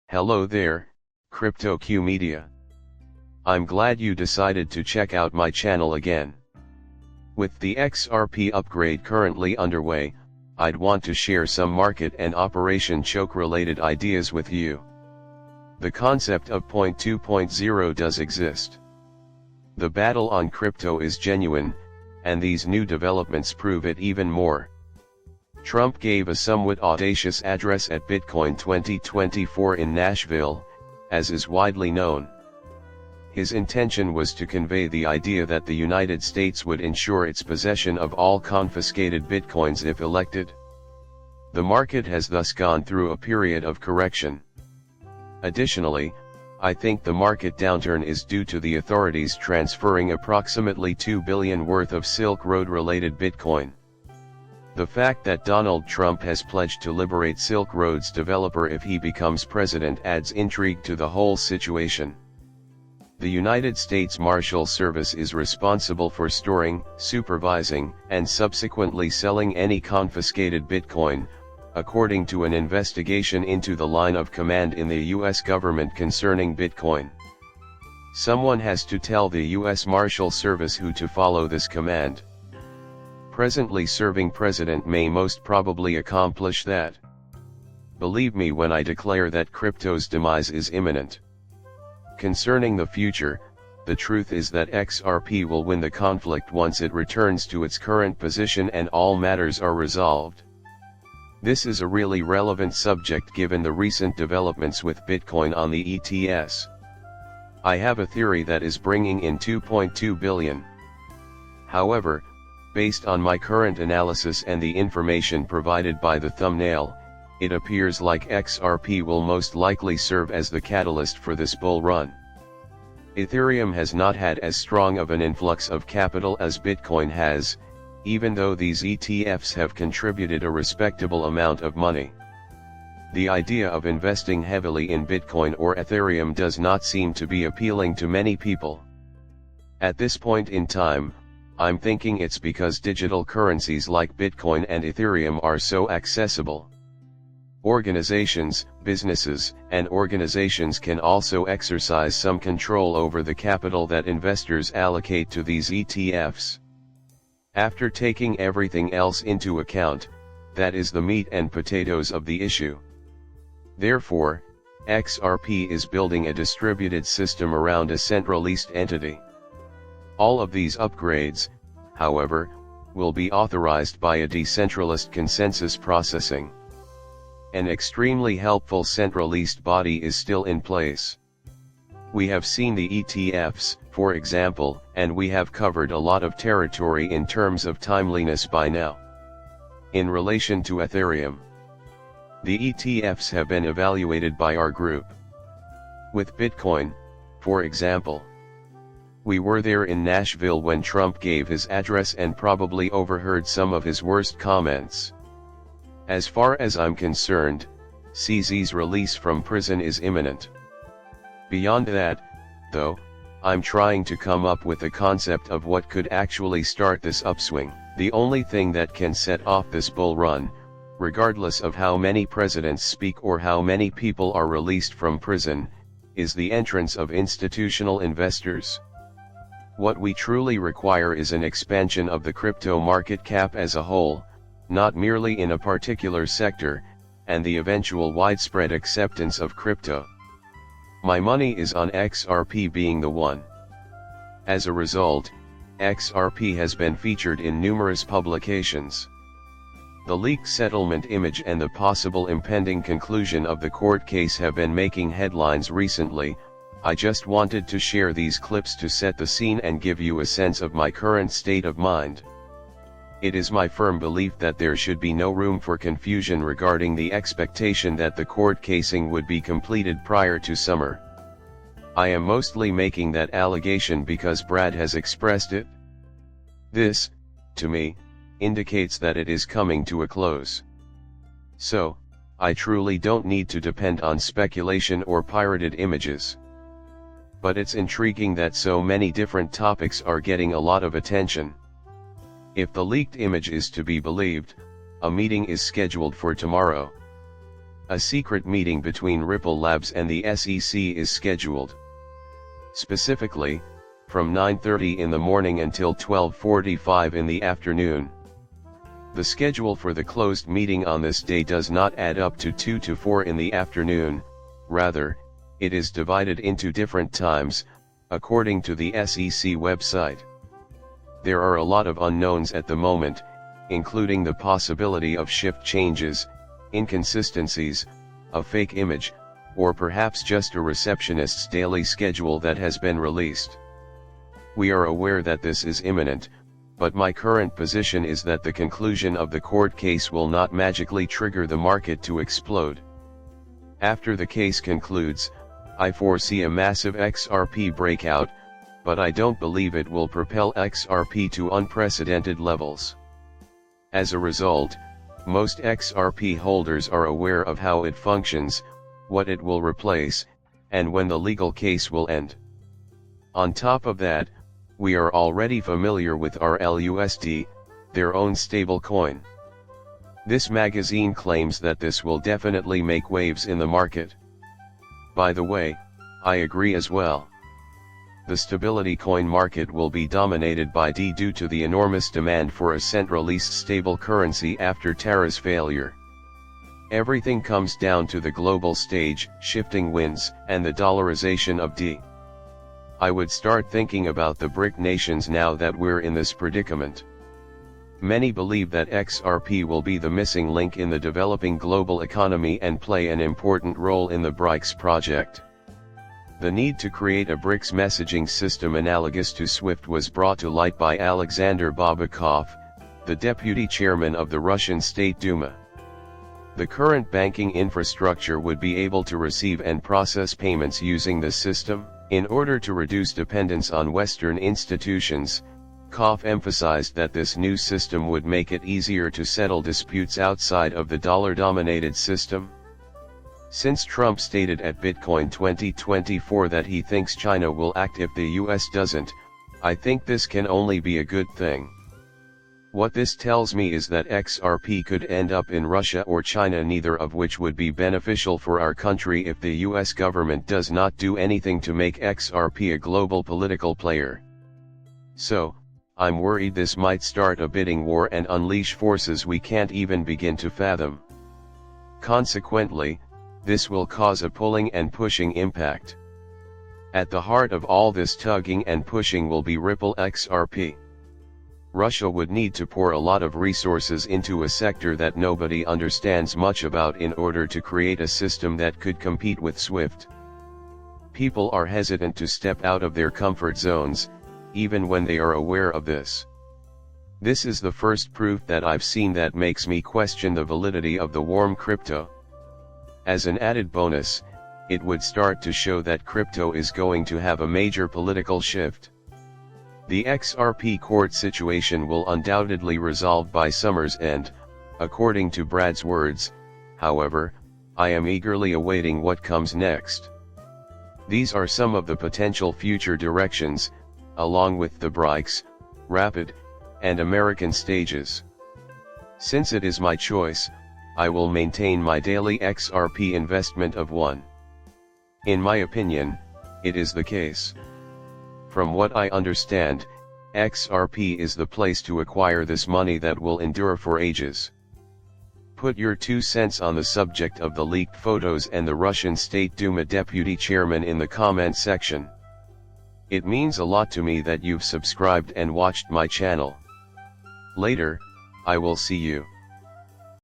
Hello there, CryptoQ Media. I'm glad you decided to check out my channel again. With the XRP upgrade currently underway, I'd want to share some market and operation choke related ideas with you. The concept of point 2.0 does exist. The battle on crypto is genuine, and these new developments prove it even more. Trump gave a somewhat audacious address at Bitcoin 2024 in Nashville, as is widely known. His intention was to convey the idea that the United States would ensure its possession of all confiscated Bitcoins if elected. The market has thus gone through a period of correction. Additionally, I think the market downturn is due to the authorities transferring approximately $2 billion worth of Silk Road-related Bitcoin. The fact that Donald Trump has pledged to liberate Silk Road's developer if he becomes president adds intrigue to the whole situation. The United States Marshal Service is responsible for storing, supervising, and subsequently selling any confiscated Bitcoin, according to an investigation into the line of command in the U.S. government concerning Bitcoin. Someone has to tell the U.S. Marshal Service who to follow this command. Presently serving President may most probably accomplish that. Believe me when I declare that crypto's demise is imminent. Concerning the future, the truth is that XRP will win the conflict once it returns to its current position and all matters are resolved. This is a really relevant subject given the recent developments with Bitcoin on the ETS. I have a theory that is bringing in 2.2 billion. However, based on my current analysis and the information provided by the thumbnail, it appears like XRP will most likely serve as the catalyst for this bull run. Ethereum has not had as strong of an influx of capital as Bitcoin has, even though these ETFs have contributed a respectable amount of money. The idea of investing heavily in Bitcoin or Ethereum does not seem to be appealing to many people. At this point in time, I'm thinking it's because digital currencies like Bitcoin and Ethereum are so accessible. Organizations, businesses, and organizations can also exercise some control over the capital that investors allocate to these ETFs. After taking everything else into account, that is the meat and potatoes of the issue. Therefore, XRP is building a distributed system around a centralized entity. All of these upgrades, however, will be authorized by a decentralized consensus processing. An extremely helpful centralized body is still in place. We have seen the ETFs, for example, and we have covered a lot of territory in terms of timeliness by now. In relation to Ethereum, the ETFs have been evaluated by our group. With Bitcoin, for example, we were there in Nashville when Trump gave his address and probably overheard some of his worst comments. As far as I'm concerned, CZ's release from prison is imminent. Beyond that, though, I'm trying to come up with a concept of what could actually start this upswing. The only thing that can set off this bull run, regardless of how many presidents speak or how many people are released from prison, is the entrance of institutional investors. What we truly require is an expansion of the crypto market cap as a whole, not merely in a particular sector, and the eventual widespread acceptance of crypto. My money is on XRP being the one. As a result, XRP has been featured in numerous publications. The leaked settlement image and the possible impending conclusion of the court case have been making headlines recently. I just wanted to share these clips to set the scene and give you a sense of my current state of mind. It is my firm belief that there should be no room for confusion regarding the expectation that the court casing would be completed prior to summer. I am mostly making that allegation because Brad has expressed it. This, to me, indicates that it is coming to a close. So, I truly don't need to depend on speculation or pirated images. But it's intriguing that so many different topics are getting a lot of attention. If the leaked image is to be believed, a meeting is scheduled for tomorrow. A secret meeting between Ripple Labs and the SEC is scheduled. Specifically, from 9:30 in the morning until 12:45 in the afternoon. The schedule for the closed meeting on this day does not add up to 2 to 4 in the afternoon, rather, it is divided into different times, according to the SEC website. There are a lot of unknowns at the moment, including the possibility of shift changes, inconsistencies, a fake image, or perhaps just a receptionist's daily schedule that has been released. We are aware that this is imminent, but my current position is that the conclusion of the court case will not magically trigger the market to explode. After the case concludes, I foresee a massive XRP breakout, but I don't believe it will propel XRP to unprecedented levels. As a result, most XRP holders are aware of how it functions, what it will replace, and when the legal case will end. On top of that, we are already familiar with RLUSD, their own stablecoin. This magazine claims that this will definitely make waves in the market. By the way, I agree as well. The stability coin market will be dominated by D due to the enormous demand for a centralized stable currency after Terra's failure. Everything comes down to the global stage, shifting winds, and the dollarization of D. I would start thinking about the BRIC nations now that we're in this predicament. Many believe that XRP will be the missing link in the developing global economy and play an important role in the BRICS project. The need to create a BRICS messaging system analogous to SWIFT was brought to light by Alexander Babakov, the deputy chairman of the Russian State Duma. The current banking infrastructure would be able to receive and process payments using this system. In order to reduce dependence on Western institutions, Koff emphasized that this new system would make it easier to settle disputes outside of the dollar-dominated system. Since Trump stated at Bitcoin 2024 that he thinks China will act if the US doesn't, I think this can only be a good thing. What this tells me is that XRP could end up in Russia or China, neither of which would be beneficial for our country if the US government does not do anything to make XRP a global political player. So, I'm worried this might start a bidding war and unleash forces we can't even begin to fathom. Consequently, this will cause a pulling and pushing impact. At the heart of all this tugging and pushing will be Ripple XRP. Russia would need to pour a lot of resources into a sector that nobody understands much about in order to create a system that could compete with SWIFT. People are hesitant to step out of their comfort zones, even when they are aware of this. This is the first proof that I've seen that makes me question the validity of the warm crypto. As an added bonus, it would start to show that crypto is going to have a major political shift. The XRP court situation will undoubtedly resolve by summer's end, according to Brad's words. However, I am eagerly awaiting what comes next. These are some of the potential future directions, along with the BRICS, Rapid, and American stages. Since it is my choice, I will maintain my daily XRP investment of 1. In my opinion, it is the case. From what I understand, XRP is the place to acquire this money that will endure for ages. Put your 2 cents on the subject of the leaked photos and the Russian State Duma deputy chairman in the comment section. It means a lot to me that you've subscribed and watched my channel. Later, I will see you.